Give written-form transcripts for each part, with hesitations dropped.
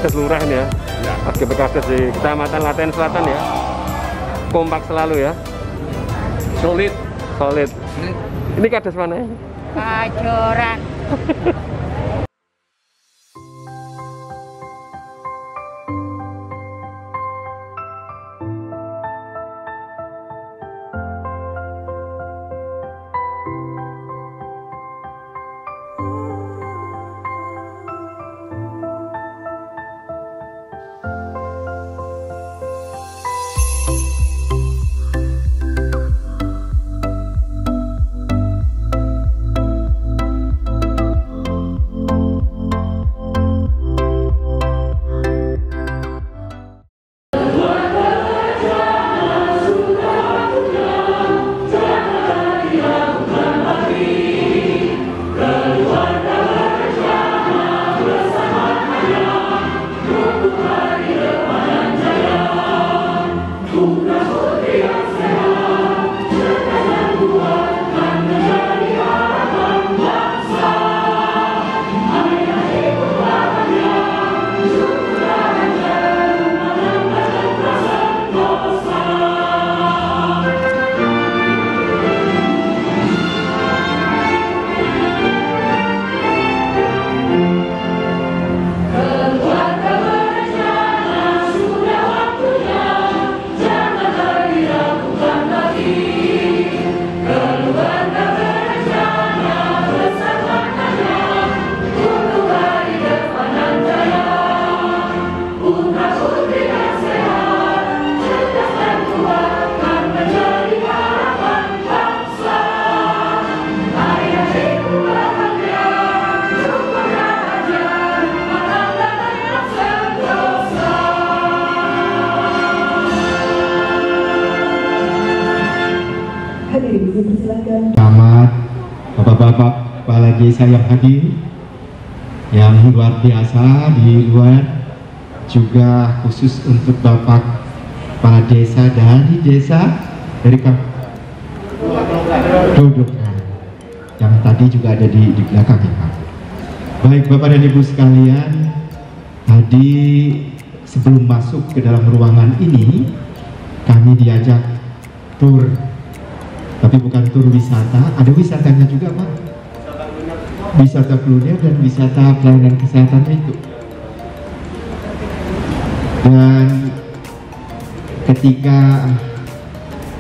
Kades Lurah ini ya. Paski Kades di Kecamatan Klaten Selatan ya. Kompak selalu ya. Solid. Ini Kades mana ya? Pajoran. Selamat Bapak-bapak kepala desa yang hadir, yang luar biasa di luar, juga khusus untuk Bapak kepala desa dari Dodokan yang tadi juga ada di belakang ya Pak. Baik Bapak dan Ibu sekalian, tadi sebelum masuk ke dalam ruangan ini kami diajak tur. Tapi bukan tur wisata, ada wisatanya juga Pak. Wisata kuliner dan wisata pelayanan kesehatan itu. Dan ketika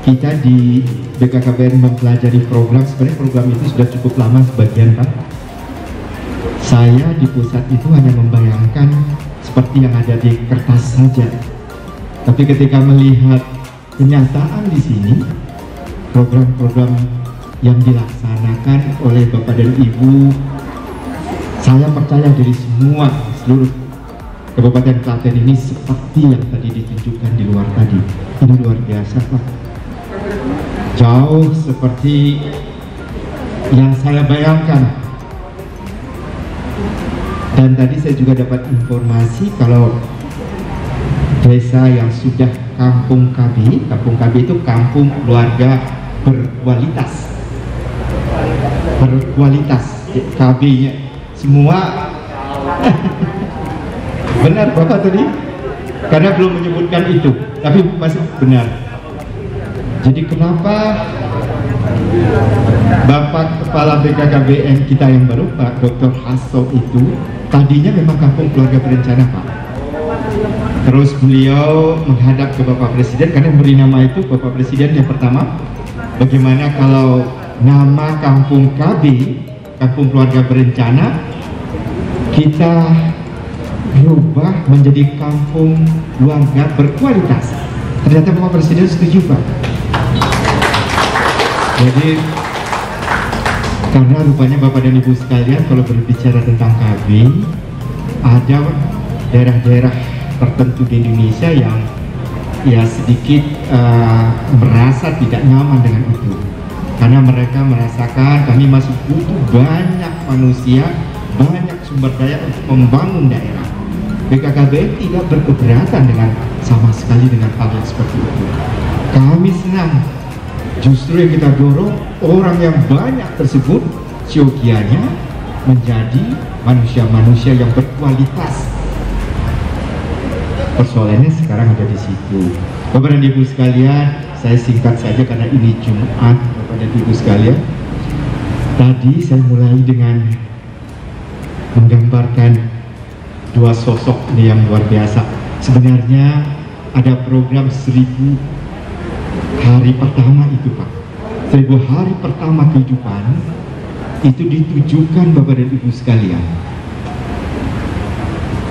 kita di BKKBN mempelajari program, sebenarnya program itu sudah cukup lama sebagian Pak. Saya di pusat itu hanya membayangkan seperti yang ada di kertas saja. Tapi ketika melihat kenyataan di sini, program-program yang dilaksanakan oleh Bapak dan Ibu, saya percaya dari seluruh Kabupaten Klaten ini seperti yang tadi ditunjukkan di luar tadi. Ini luar biasa Pak. Jauh seperti yang saya bayangkan. Dan tadi saya juga dapat informasi kalau desa yang sudah Kampung KB itu kampung keluarga berkualitas, KB-nya semua benar Bapak tadi, karena belum menyebutkan itu, tapi masih benar. Jadi kenapa Bapak Kepala BKKBN kita yang baru, Pak Dr. Hasto itu tadinya memang kampung keluarga berencana Pak. Terus beliau menghadap ke Bapak Presiden karena beri nama itu Bapak Presiden yang pertama. Bagaimana kalau nama kampung KB, kampung keluarga berencana, kita berubah menjadi kampung keluarga berkualitas. Ternyata Bapak Presiden setuju Pak. Jadi karena rupanya Bapak dan Ibu sekalian kalau berbicara tentang KB, ada daerah-daerah tertentu di Indonesia yang ya sedikit merasa tidak nyaman dengan itu, karena mereka merasakan kami masih butuh banyak manusia, banyak sumber daya untuk membangun daerah. BKKBN tidak berkeberatan dengan sama sekali dengan hal yang seperti itu. Kami senang, justru yang kita dorong orang yang banyak tersebut siogianya menjadi manusia-manusia yang berkualitas. persoalannya sekarang ada di situ. Bapak dan Ibu sekalian, saya singkat saja karena ini Jumat, Bapak dan Ibu sekalian. Tadi saya mulai dengan menggambarkan dua sosok ini yang luar biasa. Sebenarnya ada program 1000 hari pertama itu, Pak. 1000 hari pertama kehidupan itu ditujukan Bapak dan Ibu sekalian.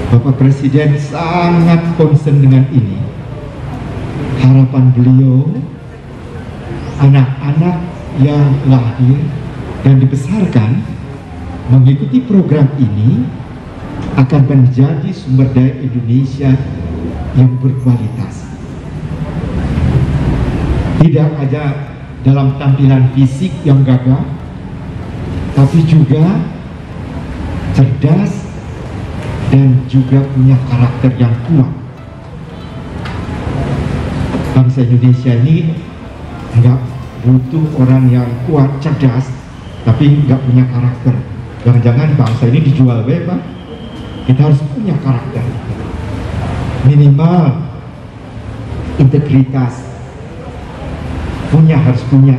Bapak Presiden sangat concern dengan ini. Harapan beliau, anak-anak yang lahir dan dibesarkan mengikuti program ini akan menjadi sumber daya Indonesia yang berkualitas. Tidak aja dalam tampilan fisik yang gagah, tapi juga cerdas dan juga punya karakter yang kuat. Bangsa Indonesia ini nggak butuh orang yang kuat, cerdas, tapi nggak punya karakter. Jangan-jangan bangsa ini dijual bebas. Kita harus punya karakter, minimal integritas, harus punya.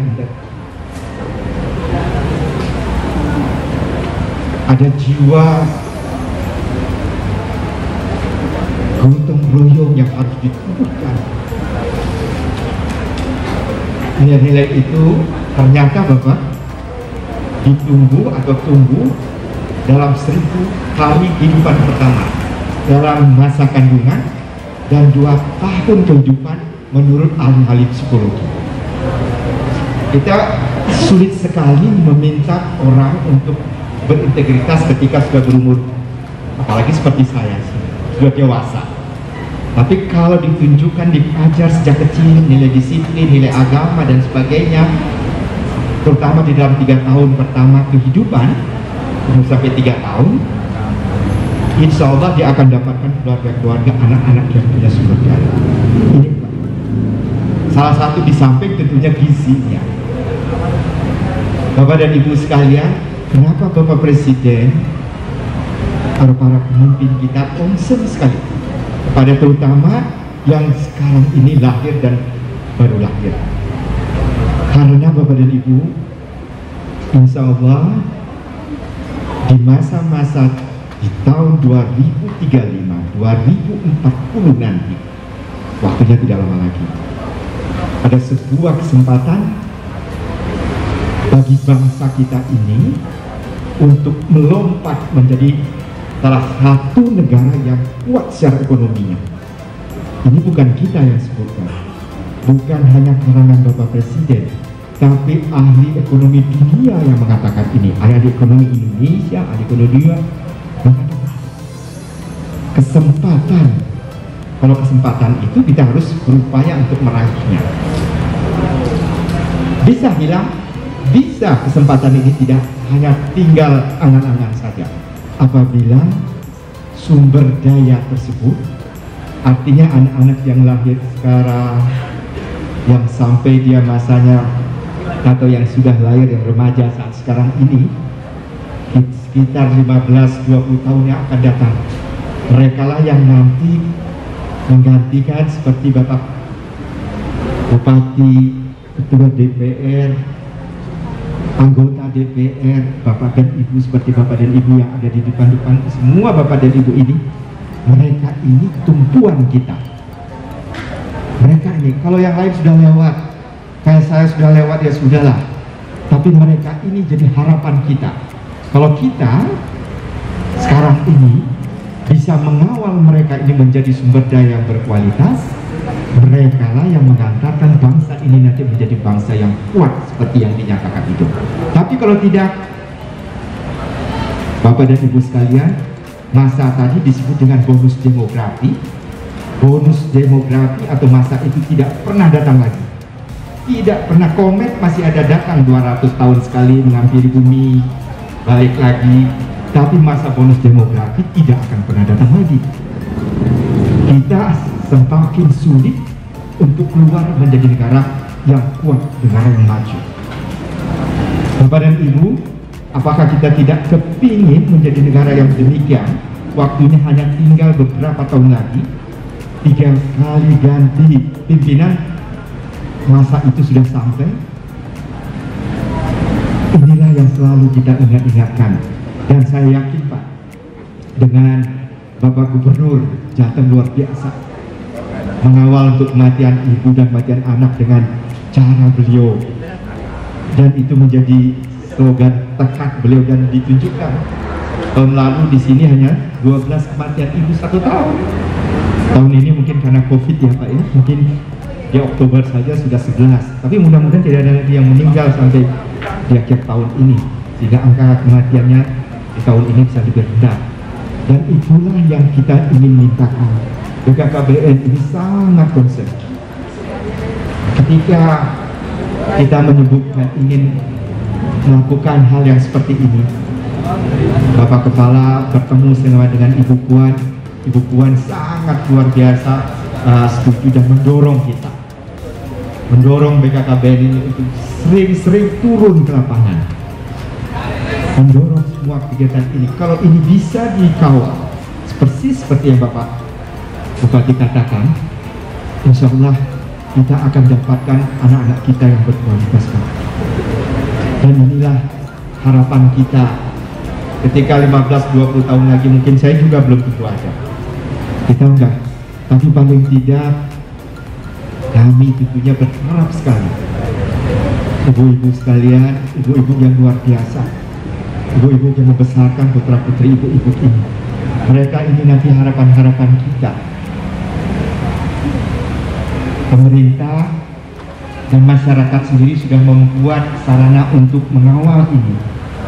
Ada jiwa gotong royong yang harus ditumbuhkan. Nilai-nilai itu ternyata Bapak tumbuh dalam 1000 hari kehidupan pertama, dalam masa kandungan, dan 2 tahun kehidupan menurut ahli-ahli psikologi. Kita sulit sekali meminta orang untuk berintegritas ketika sudah berumur, apalagi seperti saya sudah dewasa. Tapi kalau ditunjukkan, diajar sejak kecil nilai disiplin, nilai agama dan sebagainya, terutama di dalam 3 tahun pertama kehidupan, sampai 3 tahun, insya Allah dia akan dapatkan keluarga-keluarga, anak-anak yang punya sumber daya. Ini salah satu di samping tentunya gizinya. Bapak dan Ibu sekalian, kenapa Bapak Presiden, para pemimpin kita concern sekali pada terutama yang sekarang ini lahir dan baru lahir? Karena Bapak dan Ibu, insya Allah di masa-masa di tahun 2035, 2040 nanti, waktunya tidak lama lagi, ada sebuah kesempatan bagi bangsa kita ini untuk melompat menjadi salah satu negara yang kuat secara ekonominya. Ini bukan kita yang sebutkan, bukan hanya karangan Bapak Presiden, tapi ahli ekonomi dunia yang mengatakan ini. Ahli ekonomi Indonesia, ahli ekonomi dunia mengatakan kesempatan. Kalau kesempatan itu kita harus berupaya untuk meraihnya. Bisa hilang, bisa kesempatan ini tidak hanya tinggal angan-angan saja. Apabila sumber daya tersebut, artinya anak-anak yang lahir sekarang, yang sampai dia masanya, atau yang sudah lahir, yang remaja saat sekarang ini, sekitar 15-20 tahun yang akan datang, mereka lah yang nanti menggantikan seperti Bapak Bupati, Ketua DPR, anggota DPR, Bapak dan Ibu seperti Bapak dan Ibu yang ada di depan-depan, semua Bapak dan Ibu ini, mereka ini tumpuan kita. Mereka ini, kalau yang lain sudah lewat, kayak saya sudah lewat, ya sudahlah. Tapi mereka ini jadi harapan kita. Kalau kita sekarang ini bisa mengawal mereka ini menjadi sumber daya yang berkualitas, mereka lah yang mengantarkan bangsa ini nanti menjadi bangsa yang kuat seperti yang dinyatakan itu. Tapi kalau tidak, Bapak dan Ibu sekalian, masa tadi disebut dengan bonus demografi. Bonus demografi atau masa itu tidak pernah datang lagi. Tidak pernah. Komet masih ada datang 200 tahun sekali menghampiri bumi, balik lagi. Tapi masa bonus demografi tidak akan pernah datang lagi. Kita semakin sulit untuk keluar menjadi negara yang kuat, negara yang maju. Bapak dan Ibu, apakah kita tidak kepingin menjadi negara yang demikian? Waktunya hanya tinggal beberapa tahun lagi. 3 kali ganti pimpinan, masa itu sudah sampai? Inilah yang selalu kita ingat-ingatkan. Dan saya yakin Pak, dengan Bapak Gubernur Jateng luar biasa mengawal untuk kematian ibu dan kematian anak dengan cara beliau, dan itu menjadi slogan tekad beliau dan ditunjukkan. Tahun lalu di sini hanya 12 kematian ibu 1 tahun. Tahun ini mungkin karena COVID ya Pak ya, mungkin di Oktober saja sudah 11. Tapi mudah-mudahan tidak ada lagi yang meninggal sampai di akhir tahun ini, sehingga angka kematiannya di tahun ini bisa lebih rendah. Dan itulah yang kita ingin mintakan. BKKBN ini sangat concern. Ketika kita menyebutkan ingin melakukan hal yang seperti ini, Bapak Kepala bertemu dengan Ibu Puan. Ibu Puan sangat luar biasa setuju dan mendorong kita, mendorong BKKBN ini untuk sering-sering turun ke lapangan, mendorong semua kegiatan ini. Kalau ini bisa dikawal persis seperti yang Bapak Bupati katakan, insya Allah kita akan dapatkan anak-anak kita yang berkualitas. Dan inilah harapan kita. Ketika 15-20 tahun lagi mungkin saya juga belum tentu ada, kita enggak, tapi paling tidak kami tentunya berharap sekali ibu-ibu sekalian, ibu-ibu yang luar biasa, ibu-ibu yang membesarkan putra-putri ibu-ibu ini, mereka ini nanti harapan-harapan kita. Pemerintah dan masyarakat sendiri sudah membuat sarana untuk mengawal ini.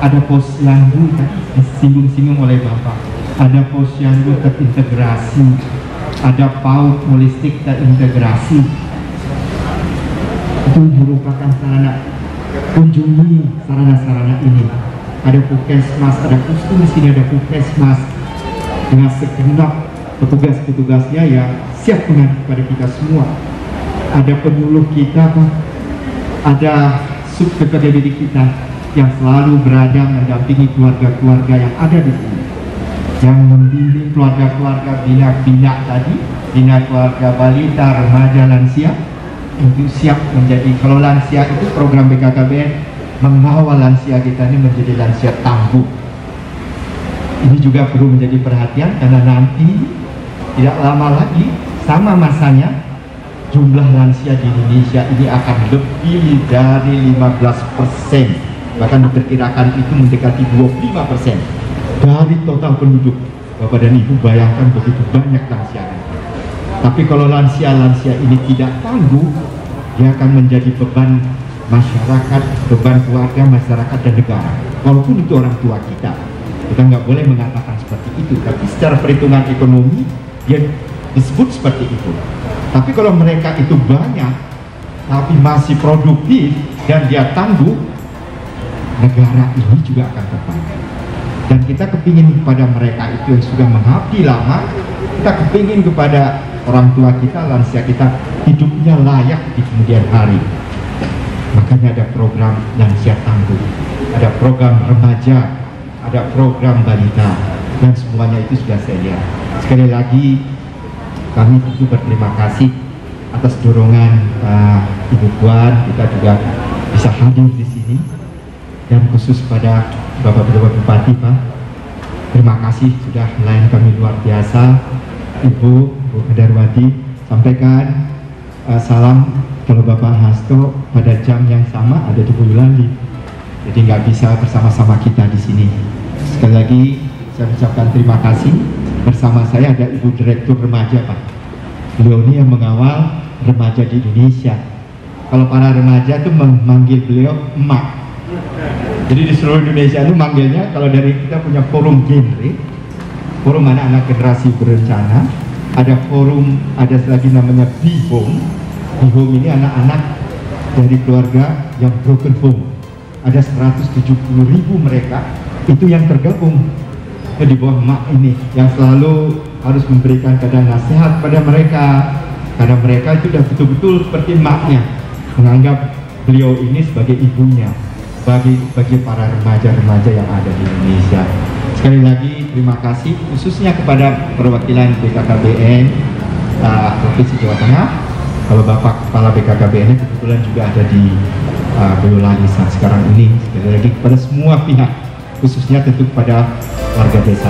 Ada posyandu disinggung-singgung oleh Bapak, ada posyandu terintegrasi, ada PAUD holistik terintegrasi. Itu merupakan sarana, kunjungi sarana-sarana ini. Ada puskesmas, ada puskesmas, di sini ada puskesmas dengan segenap petugas-petugasnya yang siap mengabdi kepada kita semua. Ada penyuluh kita, Pak, ada sub PPDB kita yang selalu berada mendampingi keluarga-keluarga yang ada di sini, yang membimbing keluarga-keluarga bina tadi, bina keluarga balita, remaja, lansia, untuk siap menjadi, kalau lansia itu program BKKBN mengawal lansia kita ini menjadi lansia tangguh. Ini juga perlu menjadi perhatian karena nanti tidak lama lagi sama masanya jumlah lansia di Indonesia ini akan lebih dari 15%. Bahkan diperkirakan itu mendekati 25% dari total penduduk. Bapak dan Ibu bayangkan begitu banyak lansia. Tapi kalau lansia-lansia ini tidak tangguh, dia akan menjadi beban masyarakat, beban keluarga, masyarakat dan negara. Walaupun itu orang tua kita nggak boleh mengatakan seperti itu. Tapi secara perhitungan ekonomi dia disebut seperti itu. Tapi kalau mereka itu banyak, tapi masih produktif dan dia tangguh, negara ini juga akan terbangun. Dan kita kepingin kepada mereka itu yang sudah mengabdi lama, kita kepingin kepada orang tua kita, lansia kita, hidupnya layak di kemudian hari. Makanya ada program lansia tangguh, ada program remaja, ada program balita, dan semuanya itu sudah saya lihat. Sekali lagi kami tentu berterima kasih atas dorongan Ibu Puan, kita juga bisa hadir di sini. Dan khusus pada Bapak Bupati, Pak, terima kasih sudah melayani kami luar biasa. Ibu Darwati, sampaikan salam kalau Bapak Hasto pada jam yang sama ada di Boyolali, jadi nggak bisa bersama-sama kita di sini. Sekali lagi saya ucapkan terima kasih. Bersama saya ada Ibu Direktur Remaja, Pak. Beliau ini yang mengawal remaja di Indonesia. Kalau para remaja itu memanggil beliau emak. Jadi di seluruh Indonesia itu manggilnya, kalau dari kita punya forum genre, forum anak-anak generasi berencana, ada forum, ada lagi namanya B-Home. B-Home ini anak-anak dari keluarga yang broken home. Ada 170.000 mereka, itu yang tergabung di bawah emak ini, yang selalu harus memberikan kadang nasihat pada mereka, karena mereka itu sudah betul-betul seperti emaknya, menganggap beliau ini sebagai ibunya bagi para remaja-remaja yang ada di Indonesia. Sekali lagi terima kasih khususnya kepada perwakilan BKKBN Provinsi Jawa Tengah. Kalau Bapak Kepala BKKBN kebetulan juga ada di Boyolali saat sekarang ini. Sekali lagi kepada semua pihak, khususnya tentu kepada warga desa.